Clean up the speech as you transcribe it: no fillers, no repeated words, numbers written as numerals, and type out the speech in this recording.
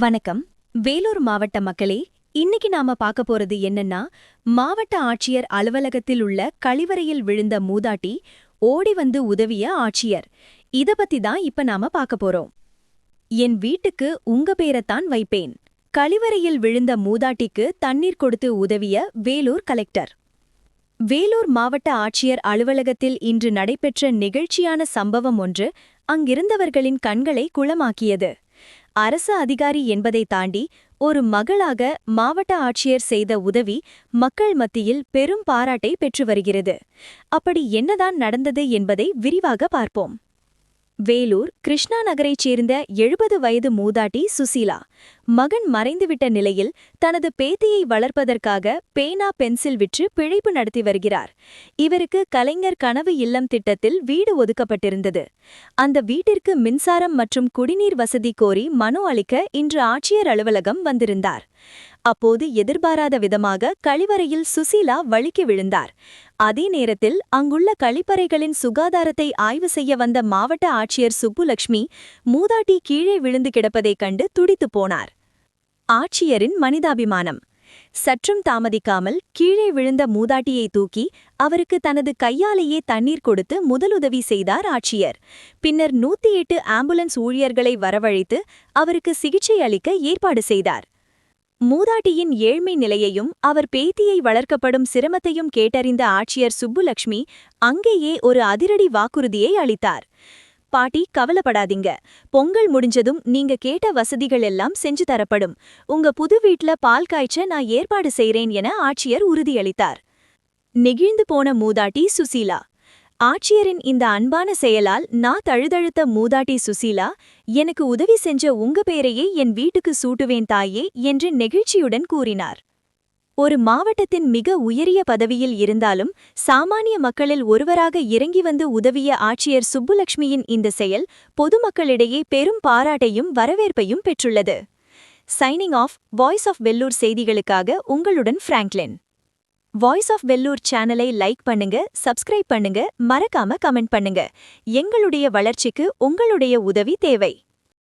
வணக்கம். வேலூர் மாவட்ட மக்களே, இன்னைக்கு நாம பார்க்க போறது என்னன்னா, மாவட்ட ஆட்சியர் அலுவலகத்தில் உள்ள கழிவறையில் விழுந்த மூதாட்டி ஓடி வந்து உதவிய ஆட்சியர். இத பத்தி தான் இப்ப நாம பார்க்க போறோம். என் வீட்டுக்கு உங்க பேரத்தான் வைப்பேன். கழிவறையில் விழுந்த மூதாட்டிக்கு தண்ணீர் கொடுத்து உதவிய வேலூர் கலெக்டர். வேலூர் மாவட்ட ஆட்சியர் அலுவலகத்தில் இன்று நடைபெற்ற நெகிழ்ச்சியான சம்பவம் ஒன்று அங்கிருந்தவர்களின் கண்களை குளமாக்கியது. அரசு அதிகாரி என்பதை தாண்டி ஒரு மகளாக மாவட்ட ஆட்சியர் செய்த உதவி மக்கள் மத்தியில் பெரும் பாராட்டை பெற்று வருகிறது. அப்படி என்னதான் நடந்தது என்பதை விரிவாக பார்ப்போம். வேலூர் கிருஷ்ணா நகரைச் சேர்ந்த 70 வயது மூதாட்டி சுசீலா. மகன் மறைந்துவிட்ட நிலையில் தனது பேத்தியை வளர்ப்பதற்காக பேனா பென்சில் விற்று பிழைப்பு நடத்தி வருகிறார். இவருக்கு கலைஞர் கனவு இல்லம் திட்டத்தில் வீடு ஒதுக்கப்பட்டிருந்தது. அந்த வீட்டிற்கு மின்சாரம் மற்றும் குடிநீர் வசதி கோரி மனு அளிக்க இன்று ஆட்சியர் அலுவலகம் வந்திருந்தார். அப்போது எதிர்பாராத விதமாக கழிவறையில் சுசீலா வழுக்கி விழுந்தார். அதே நேரத்தில் அங்குள்ள கழிப்பறைகளின் சுகாதாரத்தை ஆய்வு செய்ய வந்த மாவட்ட ஆட்சியர் சுப்புலட்சுமி மூதாட்டி கீழே விழுந்து கிடப்பதைக் கண்டு துடித்துப் போனார். ஆட்சியரின் மனிதாபிமானம். சற்றும் தாமதிக்காமல் கீழே விழுந்த மூதாட்டியை தூக்கி அவருக்கு தனது கையாலேயே தண்ணீர் கொடுத்து முதலுதவி செய்தார் ஆட்சியர். பின்னர் 108 ஆம்புலன்ஸ் ஊழியர்களை வரவழைத்து அவருக்கு சிகிச்சை அளிக்க ஏற்பாடு செய்தார். மூதாட்டியின் ஏழ்மை நிலையையும் அவர் பேத்தியை வளர்க்கப்படும் சிரமத்தையும் கேட்டறிந்த ஆட்சியர் சுப்புலட்சுமி அங்கேயே ஒரு அதிரடி வாக்குறுதியை அளித்தார். பாட்டி, கவலைப்படாதீங்க. பொங்கல் முடிஞ்சதும் நீங்க கேட்ட வசதிகள் எல்லாம் செஞ்சு தரப்படும். உங்க புது வீட்ல பால் காய்ச்ச நான் ஏற்பாடு செய்றேன் என ஆட்சியர் உறுதியளித்தார். நெகிழ்ந்து போன மூதாட்டி சுசீலா. ஆட்சியரின் இந்த அன்பான செயலால் நான் தழுதழுத்த மூதாட்டி சுசீலா, எனக்கு உதவி செஞ்ச உங்க பேரையே என் வீட்டுக்கு சூட்டுவேன் தாயே என்று நெகிழ்ச்சியுடன் கூறினார். ஒரு மாவட்டத்தின் மிக உயரிய பதவியில் இருந்தாலும் சாமானிய மக்களில் ஒருவராக இறங்கி வந்து உதவிய ஆட்சியர் சுப்புலட்சுமியின் இந்த செயல் பொதுமக்களிடையே பெரும் பாராட்டையும் வரவேற்பையும் பெற்றுள்ளது. Signing off. Voice of Vellore செய்திகளுக்காக உங்களுடன் பிராங்க்லின். வாய்ஸ் ஆஃப் வெல்லூர் சேனலை லைக் பண்ணுங்க, சப்ஸ்கிரைப் பண்ணுங்க, மறக்காம கமெண்ட் பண்ணுங்க. எங்களுடைய வளர்ச்சிக்கு உங்களுடைய உதவி தேவை.